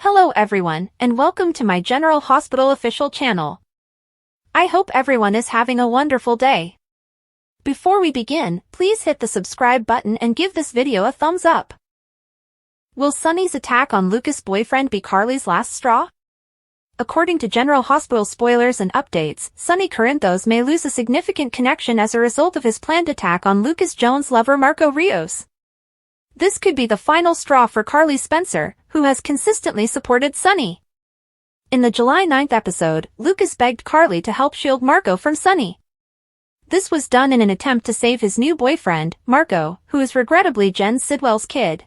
Hello everyone, and welcome to my General Hospital official channel. I hope everyone is having a wonderful day. Before we begin, please hit the subscribe button and give this video a thumbs up. Will Sonny's attack on Lucas' boyfriend be Carly's last straw? According to General Hospital spoilers and updates, Sonny Corinthos may lose a significant connection as a result of his planned attack on Lucas Jones' lover Marco Rios. This could be the final straw for Carly Spencer, who has consistently supported Sonny. In the July 9th episode, Lucas begged Carly to help shield Marco from Sonny. This was done in an attempt to save his new boyfriend, Marco, who is regrettably Jen Sidwell's kid.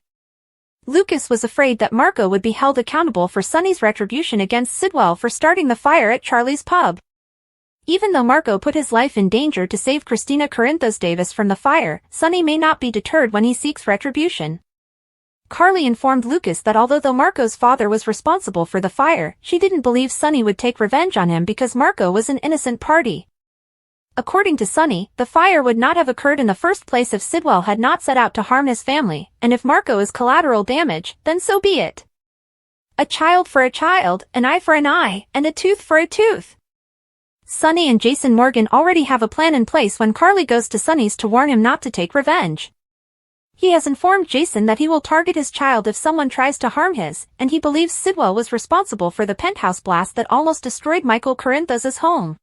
Lucas was afraid that Marco would be held accountable for Sonny's retribution against Sidwell for starting the fire at Charlie's pub. Even though Marco put his life in danger to save Christina Corinthos Davis from the fire, Sonny may not be deterred when he seeks retribution. Carly informed Lucas that although Marco's father was responsible for the fire, she didn't believe Sonny would take revenge on him because Marco was an innocent party. According to Sonny, the fire would not have occurred in the first place if Sidwell had not set out to harm his family, and if Marco is collateral damage, then so be it. A child for a child, an eye for an eye, and a tooth for a tooth. Sonny and Jason Morgan already have a plan in place when Carly goes to Sonny's to warn him not to take revenge. He has informed Jason that he will target his child if someone tries to harm his, and he believes Sidwell was responsible for the penthouse blast that almost destroyed Michael Corinthos' home.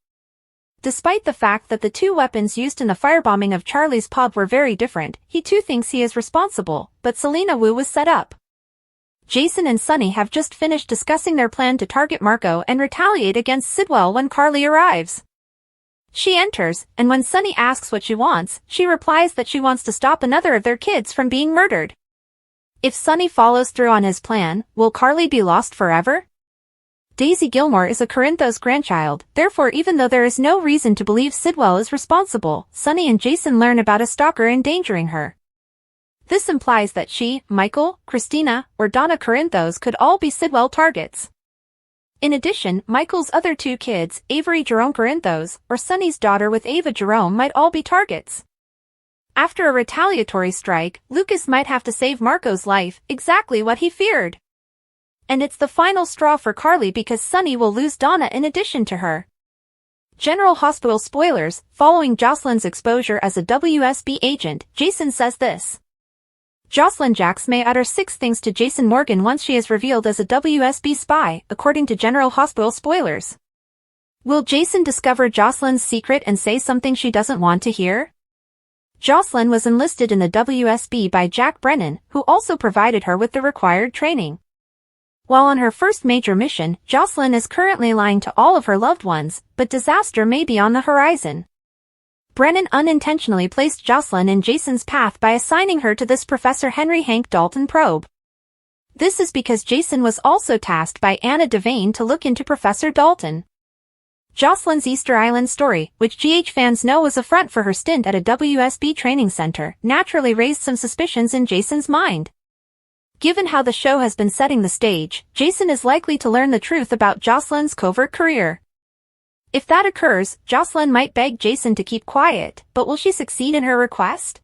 Despite the fact that the two weapons used in the firebombing of Charlie's pub were very different, he too thinks he is responsible, but Selena Wu was set up. Jason and Sonny have just finished discussing their plan to target Marco and retaliate against Sidwell when Carly arrives. She enters, and when Sonny asks what she wants, she replies that she wants to stop another of their kids from being murdered. If Sonny follows through on his plan, will Carly be lost forever? Daisy Gilmore is a Corinthos grandchild, therefore even though there is no reason to believe Sidwell is responsible, Sonny and Jason learn about a stalker endangering her. This implies that she, Michael, Christina, or Donna Corinthos could all be Sidwell targets. In addition, Michael's other two kids, Avery Jerome Corinthos, or Sonny's daughter with Ava Jerome might all be targets. After a retaliatory strike, Lucas might have to save Marco's life, exactly what he feared. And it's the final straw for Carly because Sonny will lose Donna in addition to her. General Hospital spoilers, following Jocelyn's exposure as a WSB agent, Jason says this. Jocelyn Jax may utter 6 things to Jason Morgan once she is revealed as a WSB spy, according to General Hospital spoilers. Will Jason discover Jocelyn's secret and say something she doesn't want to hear? Jocelyn was enlisted in the WSB by Jack Brennan, who also provided her with the required training. While on her first major mission, Jocelyn is currently lying to all of her loved ones, but disaster may be on the horizon. Brennan unintentionally placed Jocelyn in Jason's path by assigning her to this Professor Henry Hank Dalton probe. This is because Jason was also tasked by Anna Devane to look into Professor Dalton. Jocelyn's Easter Island story, which GH fans know was a front for her stint at a WSB training center, naturally raised some suspicions in Jason's mind. Given how the show has been setting the stage, Jason is likely to learn the truth about Jocelyn's covert career. If that occurs, Jocelyn might beg Jason to keep quiet, but will she succeed in her request?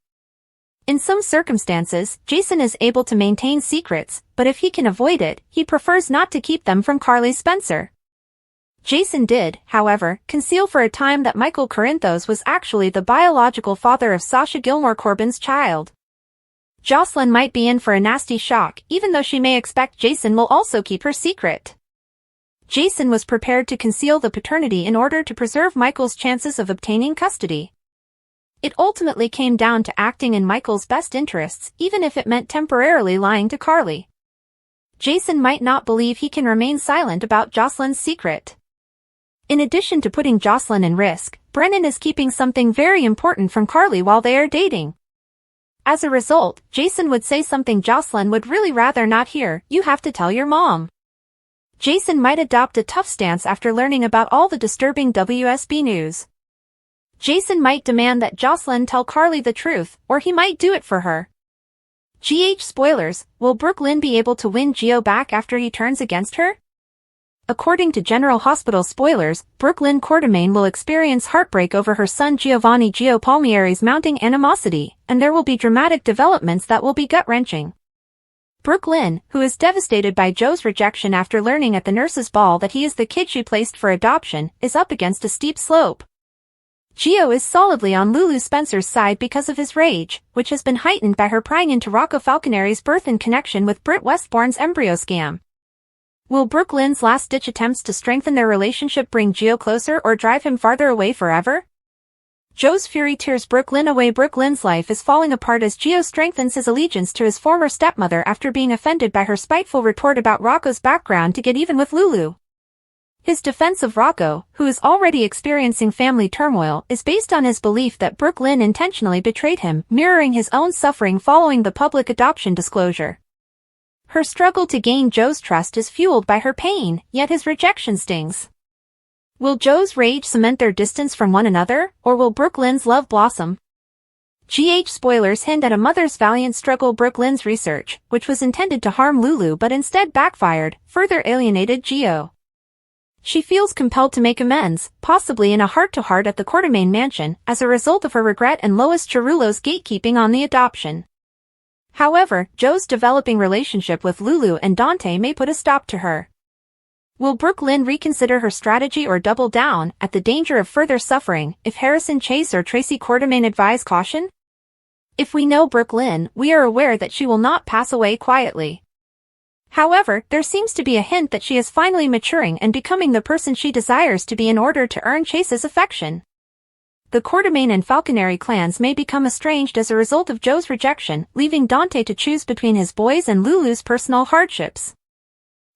In some circumstances, Jason is able to maintain secrets, but if he can avoid it, he prefers not to keep them from Carly Spencer. Jason did, however, conceal for a time that Michael Corinthos was actually the biological father of Sasha Gilmore Corbin's child. Jocelyn might be in for a nasty shock, even though she may expect Jason will also keep her secret. Jason was prepared to conceal the paternity in order to preserve Michael's chances of obtaining custody. It ultimately came down to acting in Michael's best interests, even if it meant temporarily lying to Carly. Jason might not believe he can remain silent about Jocelyn's secret. In addition to putting Jocelyn in risk, Brennan is keeping something very important from Carly while they are dating. As a result, Jason would say something Jocelyn would really rather not hear: "You have to tell your mom." Jason might adopt a tough stance after learning about all the disturbing WSB news. Jason might demand that Jocelyn tell Carly the truth, or he might do it for her. GH spoilers, will Brooke Lynn be able to win Gio back after he turns against her? According to General Hospital spoilers, Brooke Lynn Quartermain will experience heartbreak over her son Giovanni Gio Palmieri's mounting animosity, and there will be dramatic developments that will be gut-wrenching. Brooklyn, who is devastated by Joe's rejection after learning at the nurse's ball that he is the kid she placed for adoption, is up against a steep slope. Gio is solidly on Lulu Spencer's side because of his rage, which has been heightened by her prying into Rocco Falconeri's birth in connection with Britt Westbourne's embryo scam. Will Brooklyn's last-ditch attempts to strengthen their relationship bring Gio closer or drive him farther away forever? Joe's fury tears Brooklyn away. Brooklyn's life is falling apart as Gio strengthens his allegiance to his former stepmother after being offended by her spiteful retort about Rocco's background to get even with Lulu. His defense of Rocco, who is already experiencing family turmoil, is based on his belief that Brooklyn intentionally betrayed him, mirroring his own suffering following the public adoption disclosure. Her struggle to gain Joe's trust is fueled by her pain, yet his rejection stings. Will Joe's rage cement their distance from one another, or will Brooklyn's love blossom? Spoilers hint at a mother's valiant struggle. Brooklyn's research, which was intended to harm Lulu but instead backfired, further alienated Gio. She feels compelled to make amends, possibly in a heart-to-heart at the Quartermaine mansion, as a result of her regret and Lois Cerullo's gatekeeping on the adoption. However, Joe's developing relationship with Lulu and Dante may put a stop to her. Will Brooklyn reconsider her strategy or double down, at the danger of further suffering, if Harrison Chase or Tracy Quartermaine advise caution? If we know Brooklyn, we are aware that she will not pass away quietly. However, there seems to be a hint that she is finally maturing and becoming the person she desires to be in order to earn Chase's affection. The Quartermaine and Falconeri clans may become estranged as a result of Joe's rejection, leaving Dante to choose between his boys and Lulu's personal hardships.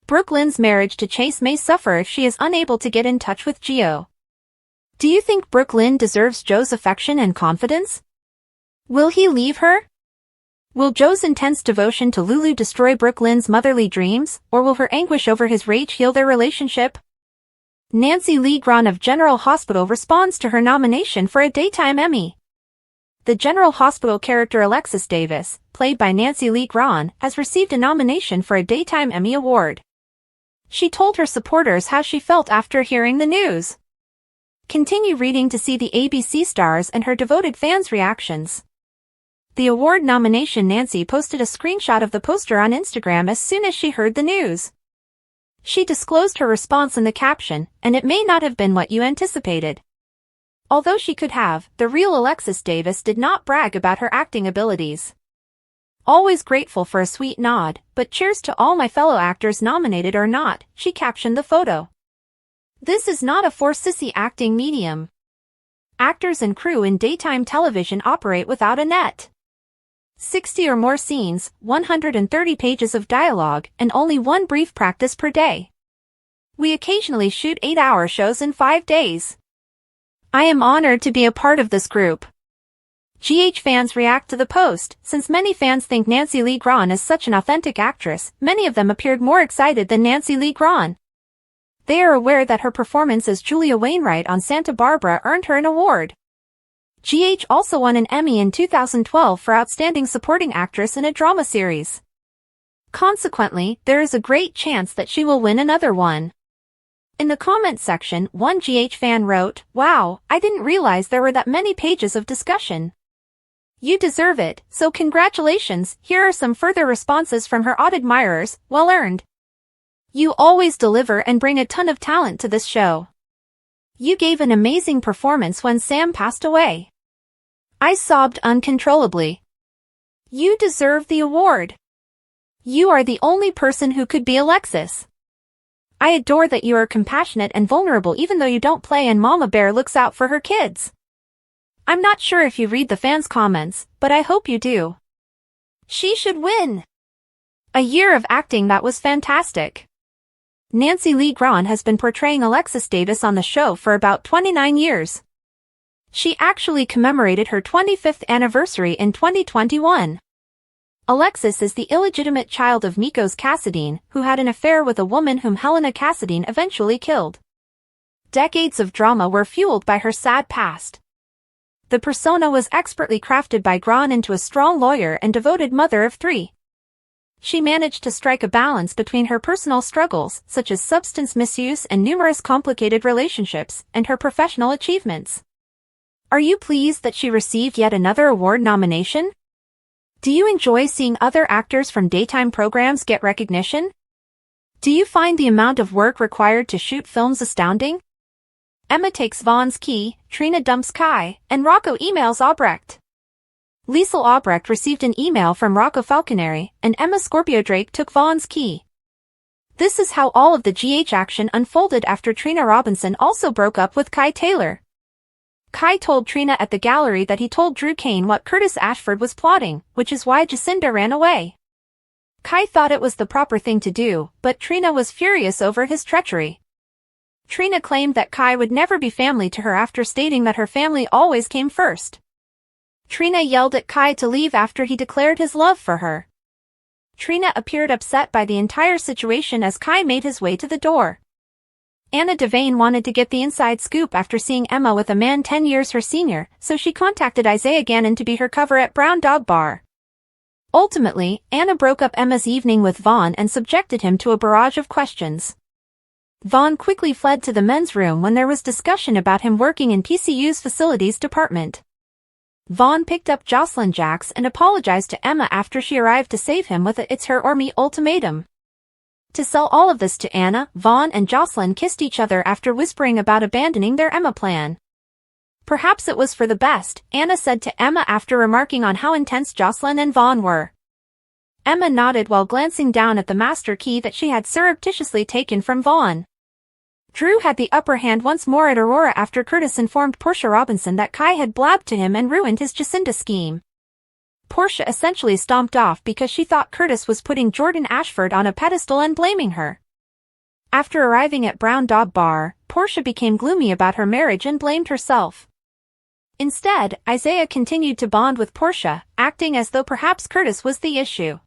Brooklyn's marriage to Chase may suffer if she is unable to get in touch with Gio. Do you think Brooklyn deserves Joe's affection and confidence? Will he leave her? Will Joe's intense devotion to Lulu destroy Brooklyn's motherly dreams, or will her anguish over his rage heal their relationship? Nancy Lee Grahn of General Hospital responds to her nomination for a Daytime Emmy. The General Hospital character Alexis Davis, played by Nancy Lee Grahn, has received a nomination for a Daytime Emmy Award. She told her supporters how she felt after hearing the news. Continue reading to see the ABC stars and her devoted fans' reactions. The award nomination. Nancy posted a screenshot of the poster on Instagram as soon as she heard the news. She disclosed her response in the caption, "And it may not have been what you anticipated." Although she could have, the real Alexis Davis did not brag about her acting abilities. "Always grateful for a sweet nod, but cheers to all my fellow actors nominated or not," she captioned the photo. This is not a for sissy acting medium. Actors and crew in daytime television operate without a net. 60 or more scenes, 130 pages of dialogue, and only one brief practice per day. We occasionally shoot 8-hour shows in 5 days. I am honored to be a part of this group. Fans react to the post. Since many fans think Nancy Lee Grahn is such an authentic actress, many of them appeared more excited than Nancy Lee Grahn. They are aware that her performance as Julia Wainwright on Santa Barbara earned her an award. Also won an Emmy in 2012 for Outstanding Supporting Actress in a Drama Series. Consequently, there is a great chance that she will win another one. In the comment section, one fan wrote, "Wow, I didn't realize there were that many pages of discussion. You deserve it, so congratulations." Here are some further responses from her odd admirers. "Well earned. You always deliver and bring a ton of talent to this show. You gave an amazing performance when Sam passed away. I sobbed uncontrollably. You deserve the award. You are the only person who could be Alexis. I adore that you are compassionate and vulnerable even though you don't play and Mama Bear looks out for her kids. I'm not sure if you read the fans' comments, but I hope you do. She should win. A year of acting that was fantastic." Nancy Lee Grahn has been portraying Alexis Davis on the show for about 29 years. She actually commemorated her 25th anniversary in 2021. Alexis is the illegitimate child of Mikos Cassadine, who had an affair with a woman whom Helena Cassadine eventually killed. Decades of drama were fueled by her sad past. The persona was expertly crafted by Grahn into a strong lawyer and devoted mother of 3. She managed to strike a balance between her personal struggles, such as substance misuse and numerous complicated relationships, and her professional achievements. Are you pleased that she received yet another award nomination? Do you enjoy seeing other actors from daytime programs get recognition? Do you find the amount of work required to shoot films astounding? Emma takes Vaughn's key, Trina dumps Kai, and Rocco emails Albrecht. Liesl Albrecht received an email from Rocco Falconeri, and Emma Scorpio Drake took Vaughn's key. This is how all of the GH action unfolded after Trina Robinson also broke up with Kai Taylor. Kai told Trina at the gallery that he told Drew Kane what Curtis Ashford was plotting, which is why Jacinda ran away. Kai thought it was the proper thing to do, but Trina was furious over his treachery. Trina claimed that Kai would never be family to her after stating that her family always came first. Trina yelled at Kai to leave after he declared his love for her. Trina appeared upset by the entire situation as Kai made his way to the door. Anna Devane wanted to get the inside scoop after seeing Emma with a man 10 years her senior, so she contacted Isaiah Gannon to be her cover at Brown Dog Bar. Ultimately, Anna broke up Emma's evening with Vaughn and subjected him to a barrage of questions. Vaughn quickly fled to the men's room when there was discussion about him working in PCU's facilities department. Vaughn picked up Jocelyn Jacks and apologized to Emma after she arrived to save him with a "it's her or me" ultimatum. To sell all of this to Anna, Vaughn and Jocelyn kissed each other after whispering about abandoning their Emma plan. Perhaps it was for the best, Anna said to Emma after remarking on how intense Jocelyn and Vaughn were. Emma nodded while glancing down at the master key that she had surreptitiously taken from Vaughn. Drew had the upper hand once more at Aurora after Curtis informed Portia Robinson that Kai had blabbed to him and ruined his Jacinda scheme. Portia essentially stomped off because she thought Curtis was putting Jordan Ashford on a pedestal and blaming her. After arriving at Brown Dog Bar, Portia became gloomy about her marriage and blamed herself. Instead, Isaiah continued to bond with Portia, acting as though perhaps Curtis was the issue.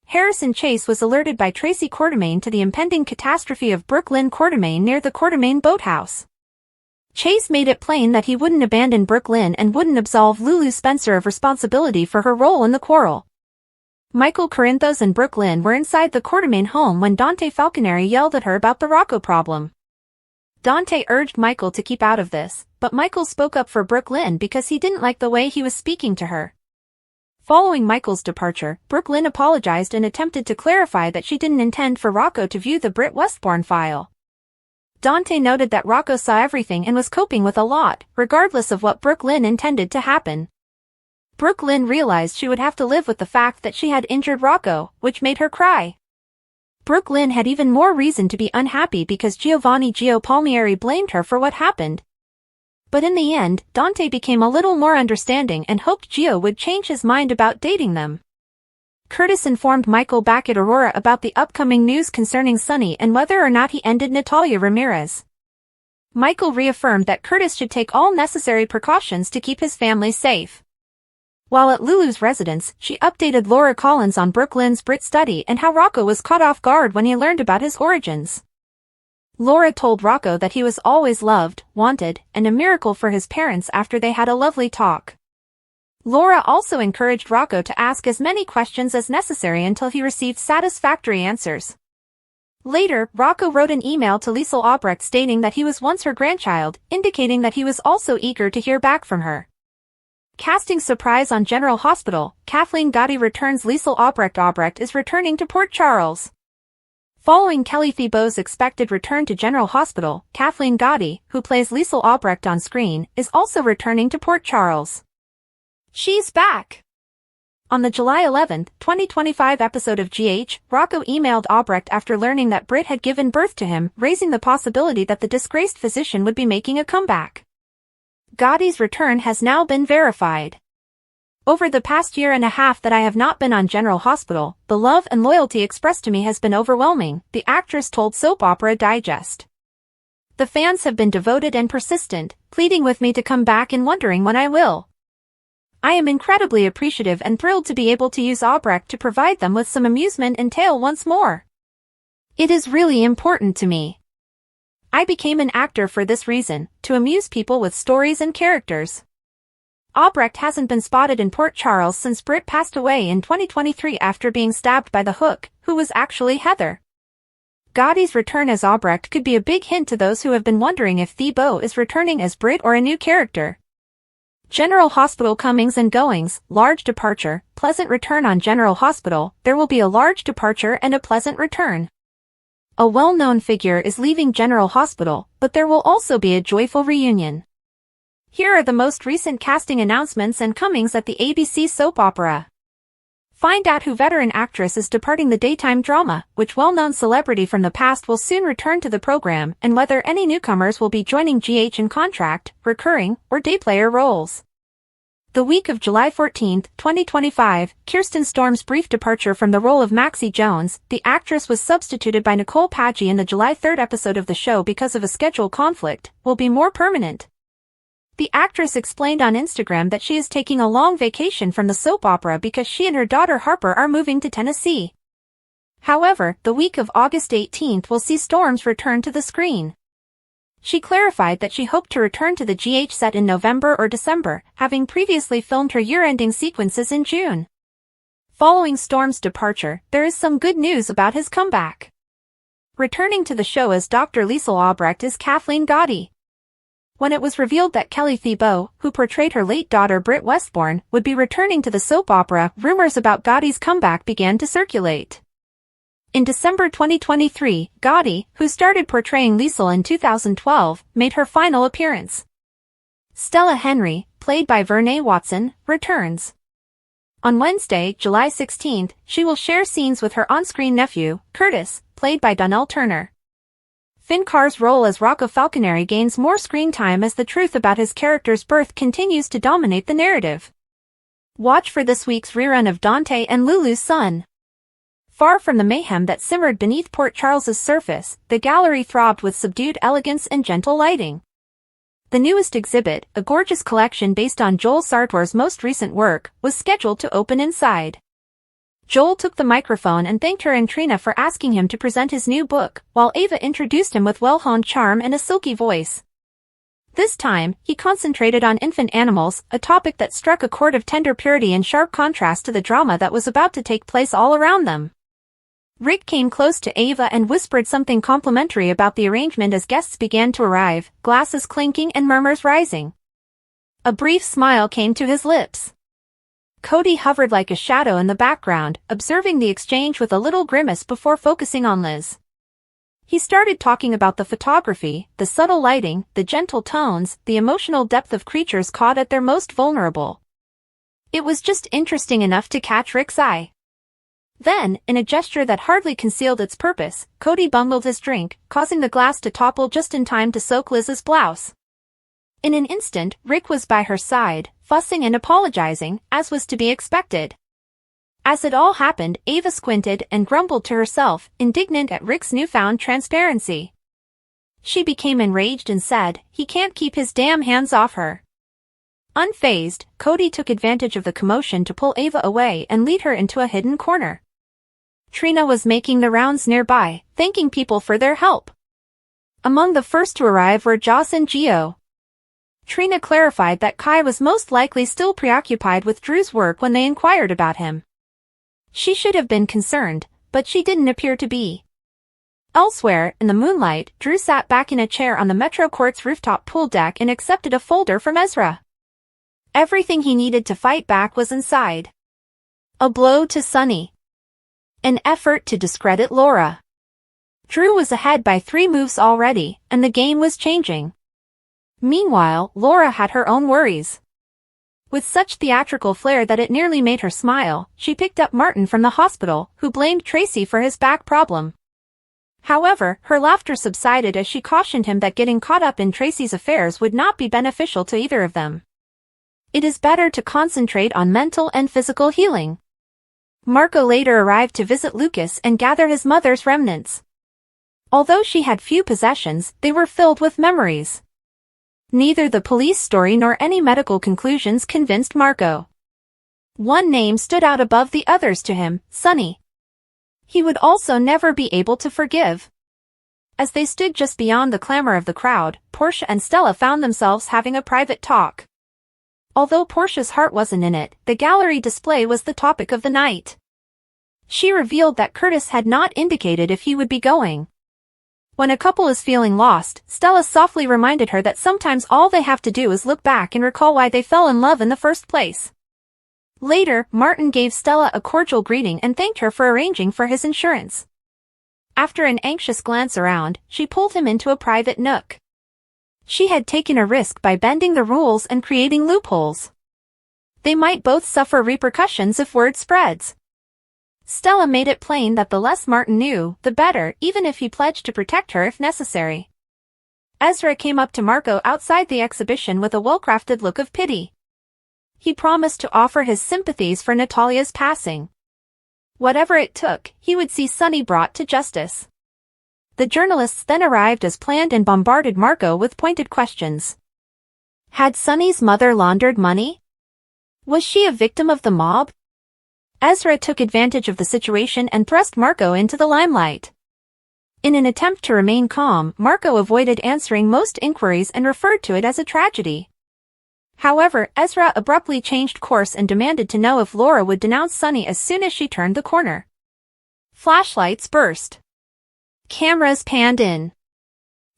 Harrison Chase was alerted by Tracy Quartermaine to the impending catastrophe of Brooke Lynn Quartermaine near the Quartermaine boathouse. Chase made it plain that he wouldn't abandon Brooke Lynn and wouldn't absolve Lulu Spencer of responsibility for her role in the quarrel. Michael Corinthos and Brooke Lynn were inside the Quartermaine home when Dante Falconeri yelled at her about the Rocco problem. Dante urged Michael to keep out of this, but Michael spoke up for Brooke Lynn because he didn't like the way he was speaking to her. Following Michael's departure, Brooke Lynn apologized and attempted to clarify that she didn't intend for Rocco to view the Britt Westbourne file. Dante noted that Rocco saw everything and was coping with a lot, regardless of what Brooke Lynn intended to happen. Brooke Lynn realized she would have to live with the fact that she had injured Rocco, which made her cry. Brooke Lynn had even more reason to be unhappy because Giovanni Gio Palmieri blamed her for what happened. But in the end, Dante became a little more understanding and hoped Gio would change his mind about dating them. Curtis informed Michael back at Aurora about the upcoming news concerning Sonny and whether or not he ended Natalia Ramirez. Michael reaffirmed that Curtis should take all necessary precautions to keep his family safe. While at Lulu's residence, she updated Laura Collins on Brooke Lynn's Brit study and how Rocco was caught off guard when he learned about his origins. Laura told Rocco that he was always loved, wanted, and a miracle for his parents after they had a lovely talk. Laura also encouraged Rocco to ask as many questions as necessary until he received satisfactory answers. Later, Rocco wrote an email to Liesl Albrecht stating that he was once her grandchild, indicating that he was also eager to hear back from her. Casting surprise on General Hospital, Kathleen Gotti returns Liesl Albrecht. Albrecht is returning to Port Charles. Following Kelly Thibault's expected return to General Hospital, Kathleen Gotti, who plays Liesl Albrecht on screen, is also returning to Port Charles. She's back! On the July 11, 2025 episode of GH, Rocco emailed Albrecht after learning that Britt had given birth to him, raising the possibility that the disgraced physician would be making a comeback. Gotti's return has now been verified. Over the past year and a half that I have not been on General Hospital, the love and loyalty expressed to me has been overwhelming, the actress told Soap Opera Digest. The fans have been devoted and persistent, pleading with me to come back and wondering when I will. I am incredibly appreciative and thrilled to be able to use Albrecht to provide them with some amusement and tale once more. It is really important to me. I became an actor for this reason, to amuse people with stories and characters. Albrecht hasn't been spotted in Port Charles since Britt passed away in 2023 after being stabbed by the Hook, who was actually Heather. Gotti's return as Albrecht could be a big hint to those who have been wondering if Thibault is returning as Britt or a new character. General Hospital comings and goings, large departure, pleasant return. On General Hospital, there will be a large departure and a pleasant return. A well-known figure is leaving General Hospital, but there will also be a joyful reunion. Here are the most recent casting announcements and comings at the ABC soap opera. Find out who veteran actress is departing the daytime drama, which well-known celebrity from the past will soon return to the program, and whether any newcomers will be joining GH in contract, recurring, or day player roles. The week of July 14, 2025, Kirsten Storm's brief departure from the role of Maxie Jones, the actress was substituted by Nicole Paggi in the July 3 episode of the show because of a schedule conflict, will be more permanent. The actress explained on Instagram that she is taking a long vacation from the soap opera because she and her daughter Harper are moving to Tennessee. However, the week of August 18 will see Storm's return to the screen. She clarified that she hoped to return to the GH set in November or December, having previously filmed her year-ending sequences in June. Following Storm's departure, there is some good news about his comeback. Returning to the show as Dr. Liesl Albrecht is Kathleen Gotti. When it was revealed that Kelly Thibault, who portrayed her late daughter Britt Westbourne, would be returning to the soap opera, rumors about Gotti's comeback began to circulate. In December 2023, Gotti, who started portraying Liesl in 2012, made her final appearance. Stella Henry, played by Vernee Watson, returns. On Wednesday, July 16, she will share scenes with her on-screen nephew, Curtis, played by Donnell Turner. Finn Carr's role as Rocco Falconeri gains more screen time as the truth about his character's birth continues to dominate the narrative. Watch for this week's rerun of Dante and Lulu's Son. Far from the mayhem that simmered beneath Port Charles's surface, the gallery throbbed with subdued elegance and gentle lighting. The newest exhibit, a gorgeous collection based on Joel Sartor's most recent work, was scheduled to open inside. Joel took the microphone and thanked her and Trina for asking him to present his new book, while Ava introduced him with well-honed charm and a silky voice. This time, he concentrated on infant animals, a topic that struck a chord of tender purity in sharp contrast to the drama that was about to take place all around them. Rick came close to Ava and whispered something complimentary about the arrangement as guests began to arrive, glasses clinking and murmurs rising. A brief smile came to his lips. Cody hovered like a shadow in the background, observing the exchange with a little grimace before focusing on Liz. He started talking about the photography, the subtle lighting, the gentle tones, the emotional depth of creatures caught at their most vulnerable. It was just interesting enough to catch Rick's eye. Then, in a gesture that hardly concealed its purpose, Cody bungled his drink, causing the glass to topple just in time to soak Liz's blouse. In an instant, Rick was by her side, fussing and apologizing, as was to be expected. As it all happened, Ava squinted and grumbled to herself, indignant at Rick's newfound transparency. She became enraged and said, "He can't keep his damn hands off her." Unfazed, Cody took advantage of the commotion to pull Ava away and lead her into a hidden corner. Trina was making the rounds nearby, thanking people for their help. Among the first to arrive were Joss and Gio. Trina clarified that Kai was most likely still preoccupied with Drew's work when they inquired about him. She should have been concerned, but she didn't appear to be. Elsewhere, in the moonlight, Drew sat back in a chair on the Metro Court's rooftop pool deck and accepted a folder from Ezra. Everything he needed to fight back was inside. A blow to Sonny. An effort to discredit Laura. Drew was ahead by 3 moves already, and the game was changing. Meanwhile, Laura had her own worries. With such theatrical flair that it nearly made her smile, she picked up Martin from the hospital, who blamed Tracy for his back problem. However, her laughter subsided as she cautioned him that getting caught up in Tracy's affairs would not be beneficial to either of them. It is better to concentrate on mental and physical healing. Marco later arrived to visit Lucas and gather his mother's remnants. Although she had few possessions, they were filled with memories. Neither the police story nor any medical conclusions convinced Marco. One name stood out above the others to him, Sonny. He would also never be able to forgive. As they stood just beyond the clamor of the crowd, Portia and Stella found themselves having a private talk. Although Portia's heart wasn't in it, the gallery display was the topic of the night. She revealed that Curtis had not indicated if he would be going. When a couple is feeling lost, Stella softly reminded her that sometimes all they have to do is look back and recall why they fell in love in the first place. Later, Martin gave Stella a cordial greeting and thanked her for arranging for his insurance. After an anxious glance around, she pulled him into a private nook. She had taken a risk by bending the rules and creating loopholes. They might both suffer repercussions if word spreads. Stella made it plain that the less Martin knew, the better, even if he pledged to protect her if necessary. Ezra came up to Marco outside the exhibition with a well-crafted look of pity. He promised to offer his sympathies for Natalia's passing. Whatever it took, he would see Sonny brought to justice. The journalists then arrived as planned and bombarded Marco with pointed questions. Had Sonny's mother laundered money? Was she a victim of the mob? Ezra took advantage of the situation and thrust Marco into the limelight. In an attempt to remain calm, Marco avoided answering most inquiries and referred to it as a tragedy. However, Ezra abruptly changed course and demanded to know if Laura would denounce Sonny as soon as she turned the corner. Flashlights burst. Cameras panned in.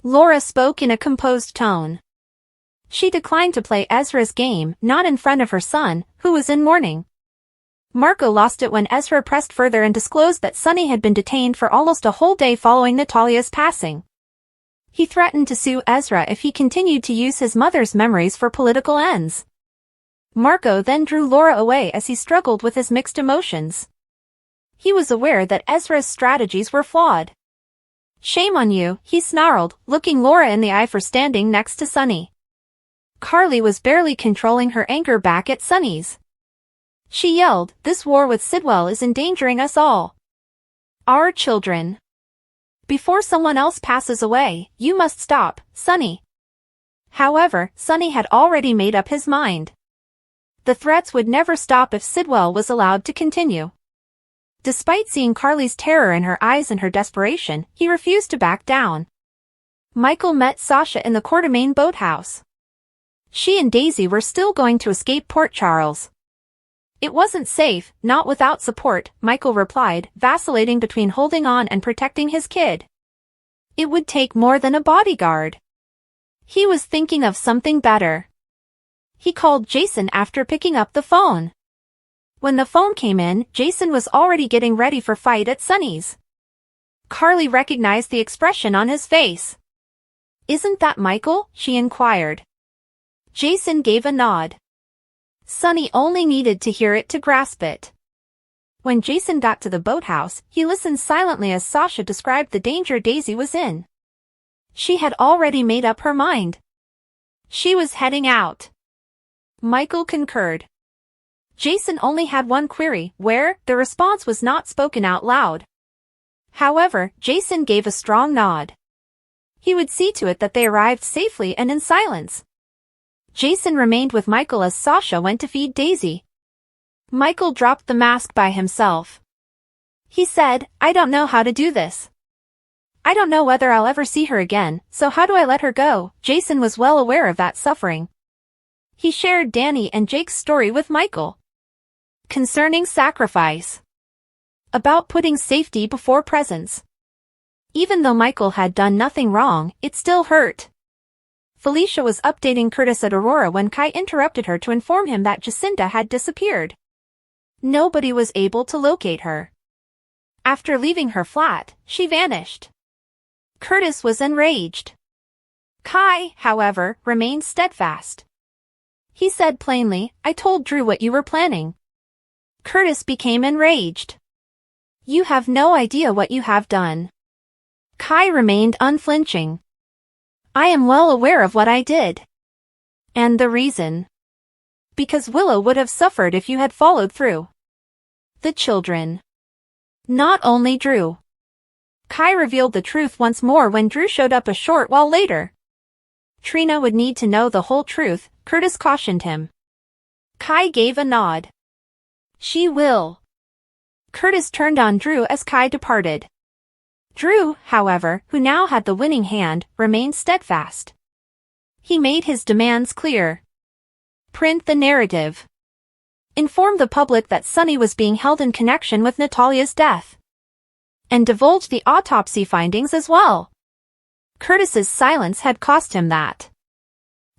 Laura spoke in a composed tone. She declined to play Ezra's game, not in front of her son, who was in mourning. Marco lost it when Ezra pressed further and disclosed that Sonny had been detained for almost a whole day following Natalia's passing. He threatened to sue Ezra if he continued to use his mother's memories for political ends. Marco then drew Laura away as he struggled with his mixed emotions. He was aware that Ezra's strategies were flawed. Shame on you, he snarled, looking Laura in the eye for standing next to Sonny. Carly was barely controlling her anger back at Sonny's. She yelled, "This war with Sidwell is endangering us all. Our children. Before someone else passes away, you must stop, Sonny." However, Sonny had already made up his mind. The threats would never stop if Sidwell was allowed to continue. Despite seeing Carly's terror in her eyes and her desperation, he refused to back down. Michael met Sasha in the Coeur d'Alene boathouse. She and Daisy were still going to escape Port Charles. "It wasn't safe, not without support," Michael replied, vacillating between holding on and protecting his kid. It would take more than a bodyguard. He was thinking of something better. He called Jason after picking up the phone. When the phone came in, Jason was already getting ready for fight at Sonny's. Carly recognized the expression on his face. "Isn't that Michael?" she inquired. Jason gave a nod. Sonny only needed to hear it to grasp it. When Jason got to the boathouse, he listened silently as Sasha described the danger Daisy was in. She had already made up her mind. She was heading out. Michael concurred. Jason only had one query, where? The response was not spoken out loud. However, Jason gave a strong nod. He would see to it that they arrived safely and in silence. Jason remained with Michael as Sasha went to feed Daisy. Michael dropped the mask by himself. He said, "I don't know how to do this. I don't know whether I'll ever see her again, so how do I let her go?" Jason was well aware of that suffering. He shared Danny and Jake's story with Michael. Concerning sacrifice. About putting safety before presence. Even though Michael had done nothing wrong, it still hurt. Felicia was updating Curtis at Aurora when Kai interrupted her to inform him that Jacinta had disappeared. Nobody was able to locate her. After leaving her flat, she vanished. Curtis was enraged. Kai, however, remained steadfast. He said plainly, "I told Drew what you were planning." Curtis became enraged. "You have no idea what you have done." Kai remained unflinching. "I am well aware of what I did. And the reason. Because Willow would have suffered if you had followed through. The children. Not only Drew." Kai revealed the truth once more when Drew showed up a short while later. Trina would need to know the whole truth, Curtis cautioned him. Kai gave a nod. "She will." Curtis turned on Drew as Kai departed. Drew, however, who now had the winning hand, remained steadfast. He made his demands clear. Print the narrative. Inform the public that Sonny was being held in connection with Natalia's death. And divulge the autopsy findings as well. Curtis's silence had cost him that.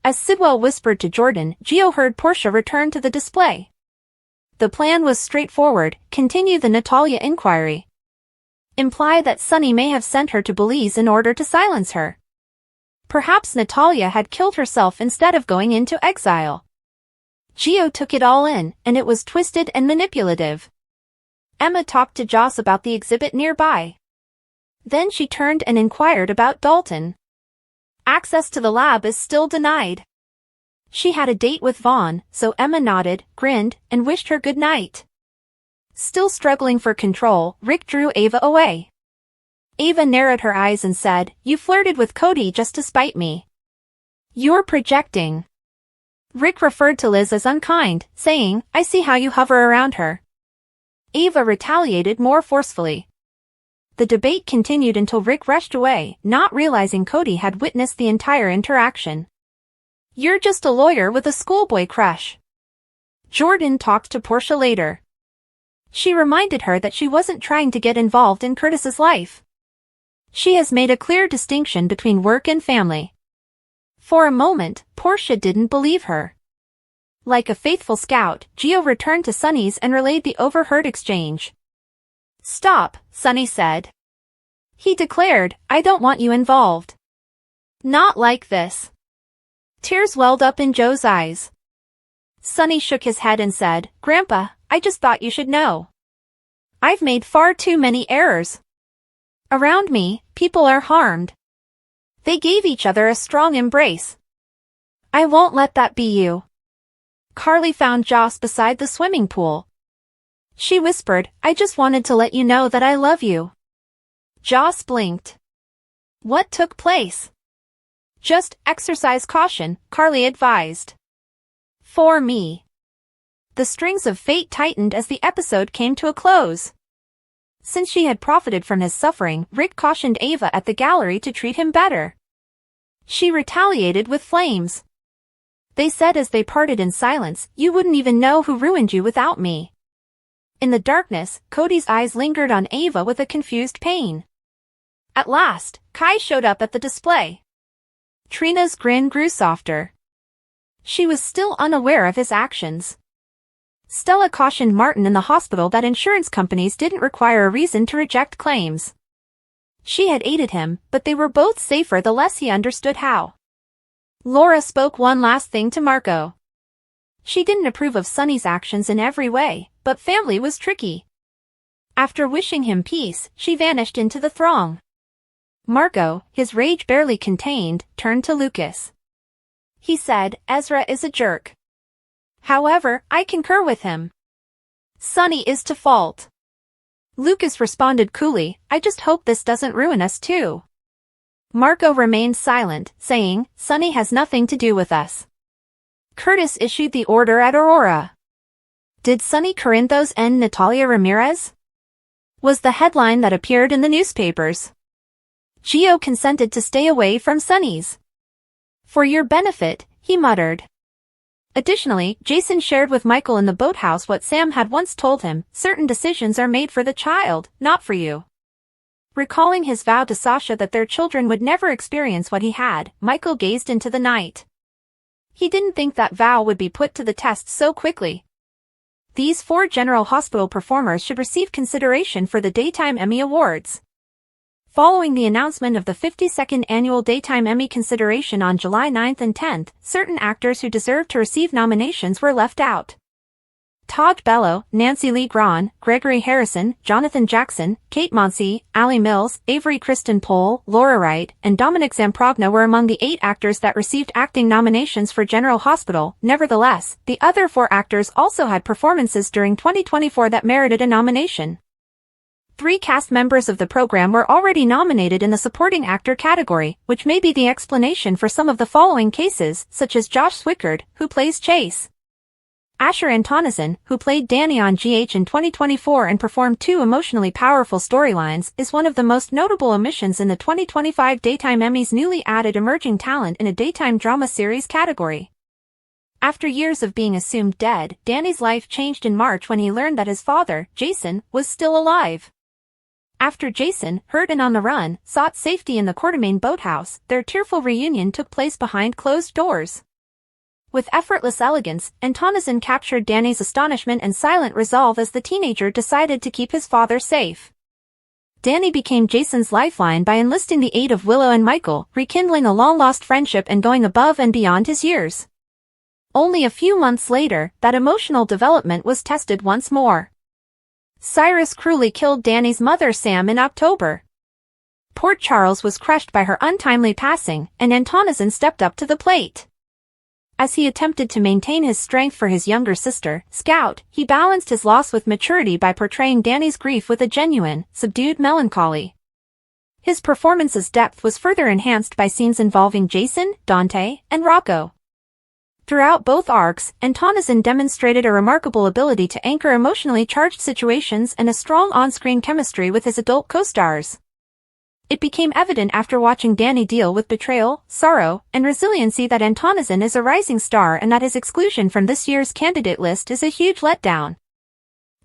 As Sidwell whispered to Jordan, Gio heard Portia return to the display. The plan was straightforward: continue the Natalia inquiry. Imply that Sonny may have sent her to Belize in order to silence her. Perhaps Natalia had killed herself instead of going into exile. Gio took it all in, and it was twisted and manipulative. Emma talked to Joss about the exhibit nearby. Then she turned and inquired about Dalton. Access to the lab is still denied. She had a date with Vaughn, so Emma nodded, grinned, and wished her good night. Still struggling for control, Rick drew Ava away. Ava narrowed her eyes and said, "You flirted with Cody just to spite me. You're projecting." Rick referred to Liz as unkind, saying, "I see how you hover around her." Ava retaliated more forcefully. The debate continued until Rick rushed away, not realizing Cody had witnessed the entire interaction. "You're just a lawyer with a schoolboy crush." Jordan talked to Portia later. She reminded her that she wasn't trying to get involved in Curtis's life. She has made a clear distinction between work and family. For a moment, Portia didn't believe her. Like a faithful scout, Gio returned to Sonny's and relayed the overheard exchange. "Stop," Sonny said. He declared, "I don't want you involved." "Not like this." Tears welled up in Joe's eyes. Sonny shook his head and said, "Grandpa, I just thought you should know. I've made far too many errors. Around me, people are harmed." They gave each other a strong embrace. "I won't let that be you." Carly found Joss beside the swimming pool. She whispered, "I just wanted to let you know that I love you." Joss blinked. "What took place?" "Just exercise caution," Carly advised. "For me." The strings of fate tightened as the episode came to a close. Since she had profited from his suffering, Rick cautioned Ava at the gallery to treat him better. She retaliated with flames. They said as they parted in silence, "You wouldn't even know who ruined you without me." In the darkness, Cody's eyes lingered on Ava with a confused pain. At last, Kai showed up at the display. Trina's grin grew softer. She was still unaware of his actions. Stella cautioned Martin in the hospital that insurance companies didn't require a reason to reject claims. She had aided him, but they were both safer the less he understood how. Laura spoke one last thing to Marco. She didn't approve of Sonny's actions in every way, but family was tricky. After wishing him peace, she vanished into the throng. Marco, his rage barely contained, turned to Lucas. He said, "Ezra is a jerk. However, I concur with him. Sonny is to fault." Lucas responded coolly, "I just hope this doesn't ruin us too." Marco remained silent, saying, "Sonny has nothing to do with us." Curtis issued the order at Aurora. "Did Sonny Corinthos end Natalia Ramirez?" was the headline that appeared in the newspapers. Gio consented to stay away from Sonny's. "For your benefit," he muttered. Additionally, Jason shared with Michael in the boathouse what Sam had once told him: "Certain decisions are made for the child, not for you." Recalling his vow to Sasha that their children would never experience what he had, Michael gazed into the night. He didn't think that vow would be put to the test so quickly. These 4 General Hospital performers should receive consideration for the Daytime Emmy Awards. Following the announcement of the 52nd Annual Daytime Emmy consideration on July 9th and 10th, certain actors who deserved to receive nominations were left out. Todd Bellow, Nancy Lee Grahn, Gregory Harrison, Jonathan Jackson, Kate Monsey, Allie Mills, Avery Kristen Pohl, Laura Wright, and Dominic Zamprogna were among the 8 actors that received acting nominations for General Hospital. Nevertheless, the other 4 actors also had performances during 2024 that merited a nomination. 3 cast members of the program were already nominated in the supporting actor category, which may be the explanation for some of the following cases, such as Josh Swickard, who plays Chase. Asher Antonison, who played Danny on GH in 2024 and performed 2 emotionally powerful storylines, is one of the most notable omissions in the 2025 Daytime Emmys' newly added Emerging Talent in a Daytime Drama Series category. After years of being assumed dead, Danny's life changed in March when he learned that his father, Jason, was still alive. After Jason, hurt and on the run, sought safety in the Quartermain boathouse, their tearful reunion took place behind closed doors. With effortless elegance, Antonizin captured Danny's astonishment and silent resolve as the teenager decided to keep his father safe. Danny became Jason's lifeline by enlisting the aid of Willow and Michael, rekindling a long-lost friendship and going above and beyond his years. Only a few months later, that emotional development was tested once more. Cyrus cruelly killed Danny's mother Sam in October. Port Charles was crushed by her untimely passing, and Antonizin stepped up to the plate. As he attempted to maintain his strength for his younger sister, Scout, he balanced his loss with maturity by portraying Danny's grief with a genuine, subdued melancholy. His performance's depth was further enhanced by scenes involving Jason, Dante, and Rocco. Throughout both arcs, Antonizin demonstrated a remarkable ability to anchor emotionally charged situations and a strong on-screen chemistry with his adult co-stars. It became evident after watching Danny deal with betrayal, sorrow, and resiliency that Antonizin is a rising star and that his exclusion from this year's candidate list is a huge letdown.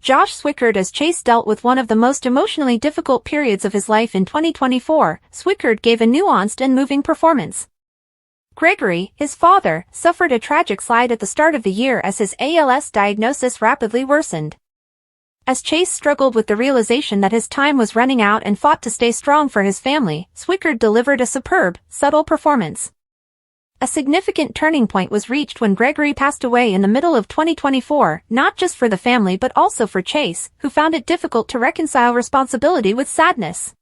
Josh Swickard as Chase dealt with one of the most emotionally difficult periods of his life in 2024, Swickard gave a nuanced and moving performance. Gregory, his father, suffered a tragic slide at the start of the year as his ALS diagnosis rapidly worsened. As Chase struggled with the realization that his time was running out and fought to stay strong for his family, Swickard delivered a superb, subtle performance. A significant turning point was reached when Gregory passed away in the middle of 2024, not just for the family but also for Chase, who found it difficult to reconcile responsibility with sadness.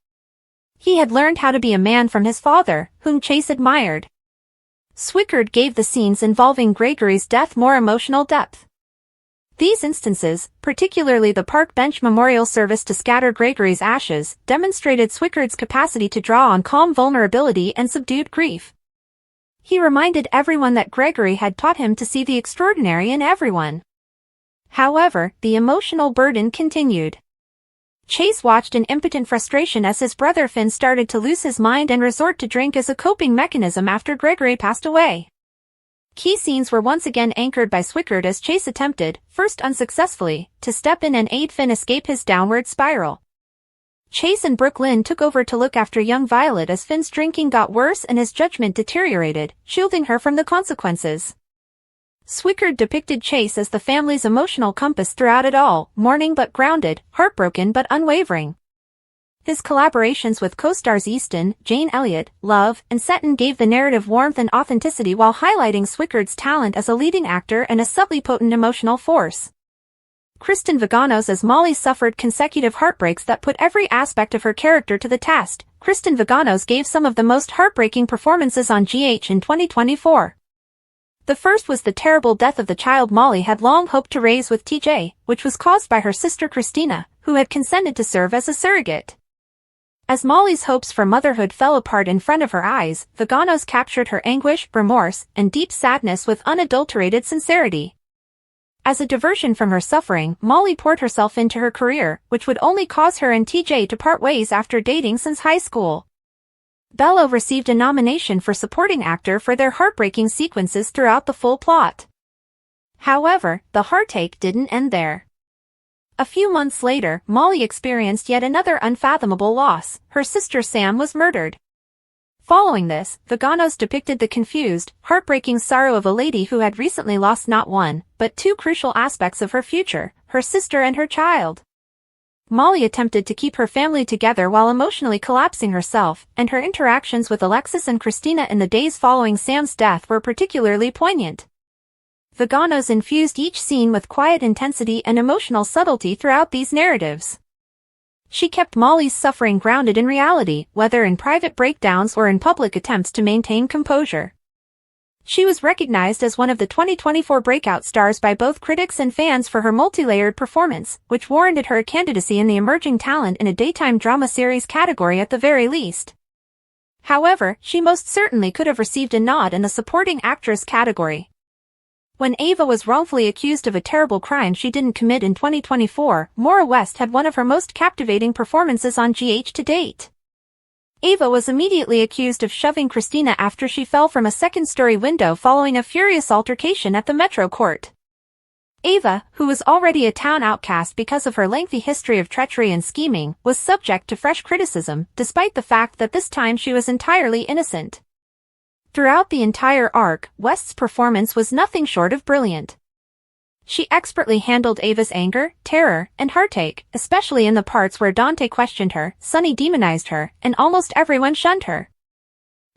He had learned how to be a man from his father, whom Chase admired. Swickard gave the scenes involving Gregory's death more emotional depth. These instances, particularly the park bench memorial service to scatter Gregory's ashes, demonstrated Swickard's capacity to draw on calm vulnerability and subdued grief. He reminded everyone that Gregory had taught him to see the extraordinary in everyone. However, the emotional burden continued. Chase watched in impotent frustration as his brother Finn started to lose his mind and resort to drink as a coping mechanism after Gregory passed away. Key scenes were once again anchored by Swickard as Chase attempted, first unsuccessfully, to step in and aid Finn escape his downward spiral. Chase and Brooklyn took over to look after young Violet as Finn's drinking got worse and his judgment deteriorated, shielding her from the consequences. Swickard depicted Chase as the family's emotional compass throughout it all, mourning but grounded, heartbroken but unwavering. His collaborations with co-stars Easton, Jane Elliott, Love, and Seton gave the narrative warmth and authenticity while highlighting Swickard's talent as a leading actor and a subtly potent emotional force. Kristen Vaganos as Molly suffered consecutive heartbreaks that put every aspect of her character to the test. Kristen Vaganos gave some of the most heartbreaking performances on GH in 2024. The first was the terrible death of the child Molly had long hoped to raise with TJ, which was caused by her sister Christina, who had consented to serve as a surrogate. As Molly's hopes for motherhood fell apart in front of her eyes, Vaganos captured her anguish, remorse, and deep sadness with unadulterated sincerity. As a diversion from her suffering, Molly poured herself into her career, which would only cause her and TJ to part ways after dating since high school. Bello received a nomination for supporting actor for their heartbreaking sequences throughout the full plot. However, the heartache didn't end there. A few months later, Molly experienced yet another unfathomable loss. Her sister Sam was murdered. Following this, Vaganos depicted the confused, heartbreaking sorrow of a lady who had recently lost not one, but two crucial aspects of her future, her sister and her child. Molly attempted to keep her family together while emotionally collapsing herself, and her interactions with Alexis and Christina in the days following Sam's death were particularly poignant. Vaganos infused each scene with quiet intensity and emotional subtlety throughout these narratives. She kept Molly's suffering grounded in reality, whether in private breakdowns or in public attempts to maintain composure. She was recognized as one of the 2024 breakout stars by both critics and fans for her multi-layered performance, which warranted her a candidacy in the Emerging Talent in a Daytime Drama Series category at the very least. However, she most certainly could have received a nod in the Supporting Actress category. When Ava was wrongfully accused of a terrible crime she didn't commit in 2024, Maura West had one of her most captivating performances on GH to date. Ava was immediately accused of shoving Christina after she fell from a second-story window following a furious altercation at the Metro Court. Ava, who was already a town outcast because of her lengthy history of treachery and scheming, was subject to fresh criticism, despite the fact that this time she was entirely innocent. Throughout the entire arc, West's performance was nothing short of brilliant. She expertly handled Ava's anger, terror, and heartache, especially in the parts where Dante questioned her, Sonny demonized her, and almost everyone shunned her.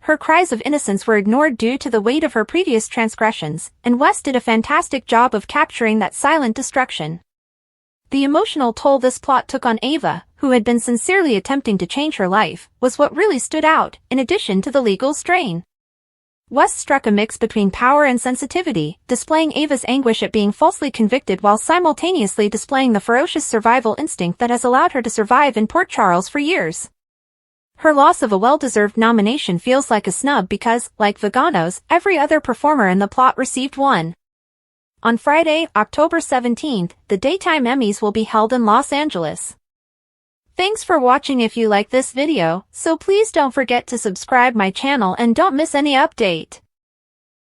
Her cries of innocence were ignored due to the weight of her previous transgressions, and West did a fantastic job of capturing that silent destruction. The emotional toll this plot took on Ava, who had been sincerely attempting to change her life, was what really stood out, in addition to the legal strain. West struck a mix between power and sensitivity, displaying Ava's anguish at being falsely convicted while simultaneously displaying the ferocious survival instinct that has allowed her to survive in Port Charles for years. Her loss of a well-deserved nomination feels like a snub because, like Vaganos, every other performer in the plot received one. On Friday, October 17th, the Daytime Emmys will be held in Los Angeles. Thanks for watching. If you like this video, so please don't forget to subscribe my channel and don't miss any update.